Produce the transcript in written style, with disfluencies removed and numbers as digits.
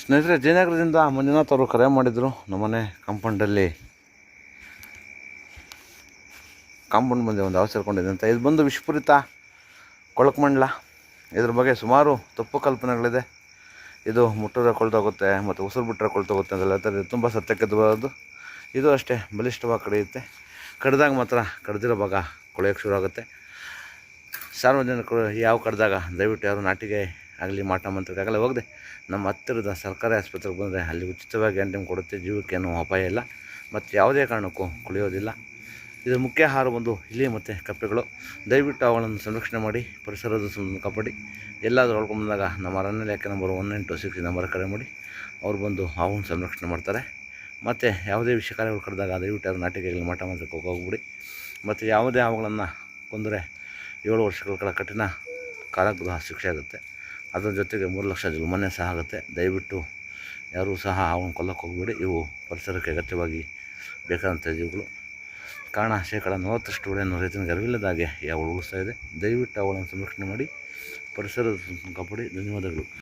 ಸ್ನೇಹಿತರೆ, ಜಯನಗರದಿಂದ ಮಂಜುನಾಥ್ ಅವರು ಕರೆ ಮಾಡಿದರು. ನಮ್ಮನೆ ಕಾಂಪೌಂಡ್ ಮುಂದೆ ಒಂದು ಹಾವು ಸೇರ್ಕೊಂಡಿದೆ ಅಂತ. ಇದು ಬಂದು ವಿಷಪೂರಿತ ಕೊಳಕಮಂಡಲ. ಇದ್ರ ಬಗ್ಗೆ ಸುಮಾರು ತಪ್ಪು ಕಲ್ಪನೆಗಳಿದೆ. ಇದು ಮುಟ್ಟಿದ್ರೆ ಕೊಳ್ತೋಗುತ್ತೆ ಮತ್ತು ಉಸಿರು ಬಿಟ್ಟರೆ ಕೊಳ್ತೋಗುತ್ತೆ ಅಂತ ಹೇಳ್ತಾರೆ. ತುಂಬ ಸತ್ಯಕ್ಕೆ ದೂರದ್ದು. ಇದು ಅಷ್ಟೇ ಬಲಿಷ್ಠವಾಗಿ ಕಡಿಯುತ್ತೆ. ಕಡ್ದಾಗ ಮಾತ್ರ ಕಡ್ದಿರೋ ಭಾಗ ಕೊಳೆಯೋಕ್ಕೆ ಶುರು ಆಗುತ್ತೆ. ಸಾರ್ವಜನಿಕರು ಯಾವ ಕಡ್ದಾಗ ದಯವಿಟ್ಟು ಯಾರು ನಾಟಿಗೆ ಆಗಲಿ ಮಾಟ ಮಂತ್ರಕ್ಕೆ ಆಗಲ್ಲ ಹೋಗದೆ ನಮ್ಮ ಹತ್ತಿರದ ಸರ್ಕಾರಿ ಆಸ್ಪತ್ರೆಗೆ ಬಂದರೆ ಅಲ್ಲಿ ಉಚಿತವಾಗಿ ಆ್ಯಂಟಿಮ್ ಕೊಡುತ್ತೆ. ಜೀವಕ್ಕೇನು ಅಪಾಯ ಇಲ್ಲ ಮತ್ತು ಯಾವುದೇ ಕಾರಣಕ್ಕೂ ಕುಳಿಯೋದಿಲ್ಲ. ಇದು ಮುಖ್ಯ ಆಹಾರ ಬಂದು ಇಲಿ ಮತ್ತು ಕಪ್ಪೆಗಳು. ದಯವಿಟ್ಟು ಅವುಗಳನ್ನು ಸಂರಕ್ಷಣೆ ಮಾಡಿ, ಪರಿಸರದ ಕಾಪಾಡಿ. ಎಲ್ಲಾದರೂ ಹೊಳ್ಕೊಂಬಂದಾಗ ನಮ್ಮ ಅರಣ್ಯ ಇಲಾಖೆ ನಂಬರ್ 196 ನಂಬರ್ ಕರೆ ಮಾಡಿ ಅವ್ರು ಬಂದು ಹಾವನ್ನು ಸಂರಕ್ಷಣೆ ಮಾಡ್ತಾರೆ. ಮತ್ತು ಯಾವುದೇ ವಿಷಕಾರಿಗಳು ಕಡಿದಾಗ ದಯವಿಟ್ಟು ಅದು ನಾಟಿಕೆಗಳು ಮಾಟ ಮಂತ್ರಕ್ಕೆ ಹೋಗ್ಬಿಡಿ. ಮತ್ತು ಯಾವುದೇ ಹಾವುಗಳನ್ನು ಕೊಂದರೆ 7 ವರ್ಷಗಳ ಕಠಿಣ ಕಾರಾಗೃಹ ಶಿಕ್ಷೆ ಆಗುತ್ತೆ. ಅದರ ಜೊತೆಗೆ 3 ಲಕ್ಷ ಜುಲ್ಮಾನೆ ಸಹ ಆಗುತ್ತೆ. ದಯವಿಟ್ಟು ಯಾರೂ ಸಹ ಹಾವನ್ನು ಕೊಲ್ಲಕ್ಕೆ ಹೋಗ್ಬೇಡಿ. ಇವು ಪರಿಸರಕ್ಕೆ ಅಗತ್ಯವಾಗಿ ಬೇಕಾದಂಥ ಜೀವಿಗಳು. ಕಾರಣ 40% ಬೆಳೆಯನ್ನು ರೈತನಿಗೆ ಅರಿವಿಲ್ಲದಾಗೆ ಯಾವ ಉಳಿಸ್ತಾ ಇದೆ. ದಯವಿಟ್ಟು ಅವುಗಳನ್ನು ಸಂರಕ್ಷಣೆ ಮಾಡಿ, ಪರಿಸರದ ಕಾಪಾಡಿ. ಧನ್ಯವಾದಗಳು.